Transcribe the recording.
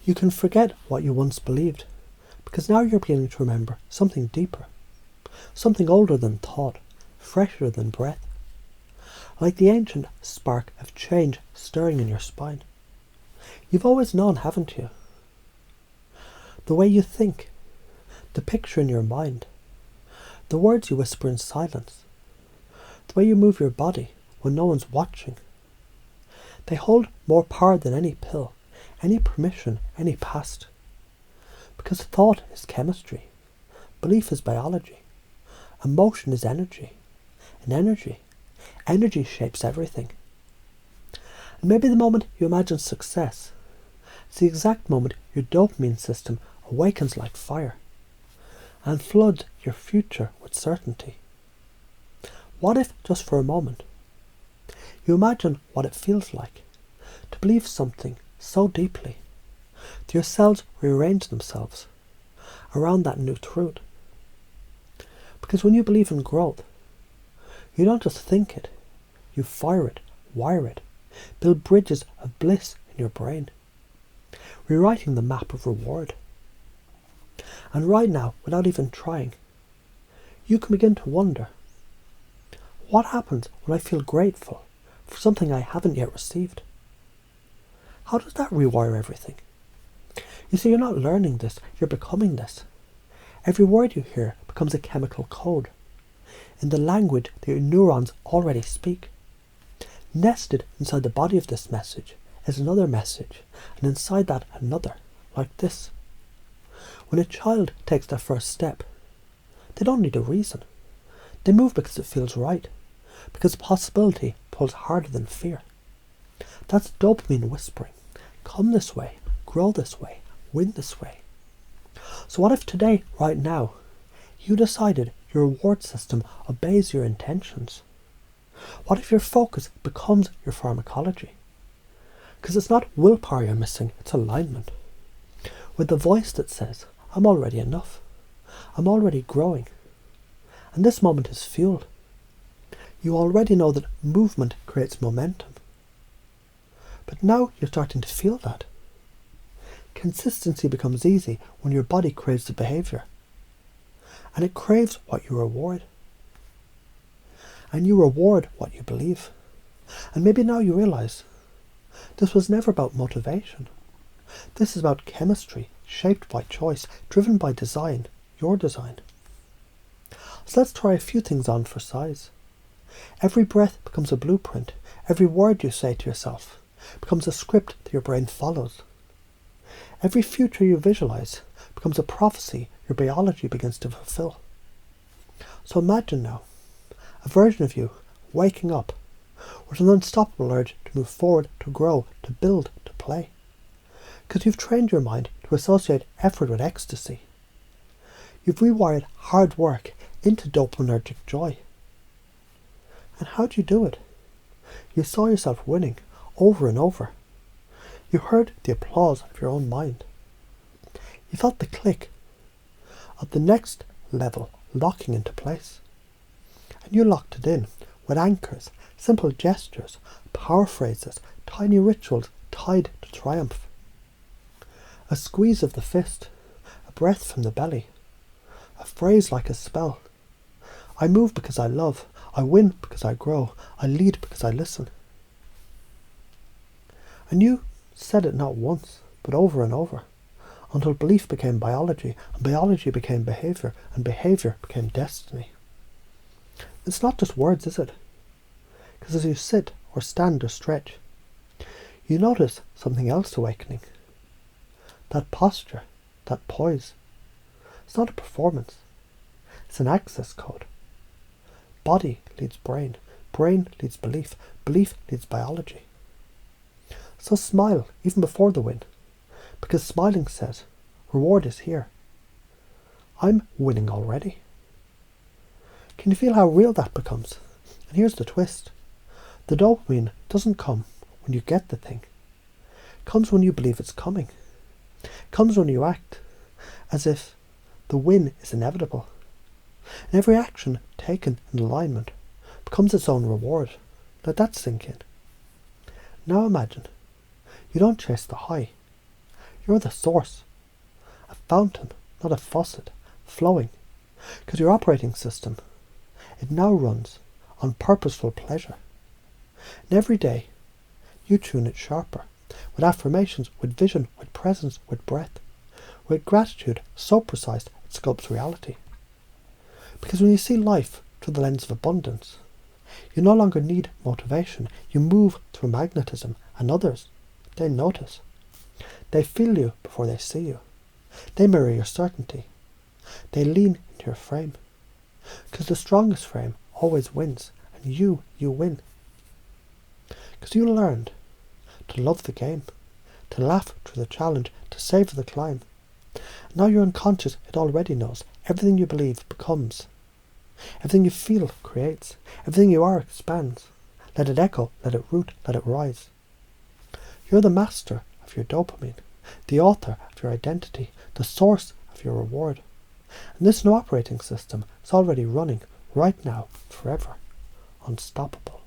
You can forget what you once believed, because now you're beginning to remember something deeper, something older than thought, fresher than breath, like the ancient spark of change stirring in your spine. You've always known, haven't you? The way you think, the picture in your mind, the words you whisper in silence, the way you move your body when no one's watching. They hold more power than any pill, any permission, any past. Because thought is chemistry, belief is biology, emotion is energy, and energy shapes everything. And maybe the moment you imagine success, it's the exact moment your dopamine system awakens like fire and floods your future with certainty. What if, just for a moment, you imagine what it feels like to believe something so deeply that your cells rearrange themselves around that new truth? Because when you believe in growth, you don't just think it, you fire it, wire it, build bridges of bliss in your brain, rewriting the map of reward. And right now, without even trying, you can begin to wonder, what happens when I feel grateful for something I haven't yet received? How does that rewire everything? You see, you're not learning this, you're becoming this. Every word you hear becomes a chemical code in the language that your neurons already speak. Nested inside the body of this message is another message, and inside that another, like this. When a child takes their first step, they don't need a reason. They move because it feels right, because possibility pulls harder than fear. That's dopamine whispering. Come this way, grow this way, win this way. So what if today, right now, you decided your reward system obeys your intentions? What if your focus becomes your pharmacology? Because it's not willpower you're missing, it's alignment. With the voice that says, I'm already enough. I'm already growing. And this moment is fueled. You already know that movement creates momentum. But now you're starting to feel that. Consistency becomes easy when your body craves the behaviour. And it craves what you reward. And you reward what you believe. And maybe now you realise this was never about motivation. This is about chemistry, shaped by choice, driven by design, your design. So let's try a few things on for size. Every breath becomes a blueprint. Every word you say to yourself becomes a script that your brain follows. Every future you visualize becomes a prophecy your biology begins to fulfill. So imagine now a version of you waking up with an unstoppable urge to move forward, to grow, to build, to play. Because you've trained your mind to associate effort with ecstasy. You've rewired hard work into dopaminergic joy. And how do you do it? You saw yourself winning over and over. You heard the applause of your own mind. You felt the click of the next level locking into place. And you locked it in with anchors, simple gestures, power phrases, tiny rituals tied to triumph. A squeeze of the fist, a breath from the belly, a phrase like a spell. I move because I love, I win because I grow, I lead because I listen. And you said it not once, but over and over, until belief became biology, and biology became behaviour, and behaviour became destiny. It's not just words, is it? Because as you sit or stand or stretch, you notice something else awakening. That posture, that poise. It's not a performance. It's an access code. Body leads brain. Brain leads belief. Belief leads biology. So smile even before the win. Because smiling says, reward is here. I'm winning already. Can you feel how real that becomes? And here's the twist. The dopamine doesn't come when you get the thing. It comes when you believe it's coming. It comes when you act as if the win is inevitable. And every action taken in alignment becomes its own reward. Let that sink in. Now imagine, you don't chase the high. You're the source. A fountain, not a faucet, flowing. Because your operating system, it now runs on purposeful pleasure. And every day, you tune it sharper, with affirmations, with vision, with presence, with breath, with gratitude so precise it sculpts reality. Because when you see life through the lens of abundance, you no longer need motivation. You move through magnetism, and others, they notice. They feel you before they see you. They mirror your certainty. They lean into your frame. Because the strongest frame always wins, and you win. Because you learned to love the game, to laugh through the challenge, to savor the climb. Now your unconscious, it already knows. Everything you believe becomes. Everything you feel creates. Everything you are expands. Let it echo, let it root, let it rise. You're the master of your dopamine, the author of your identity, the source of your reward. And this new operating system is already running right now, forever, unstoppable.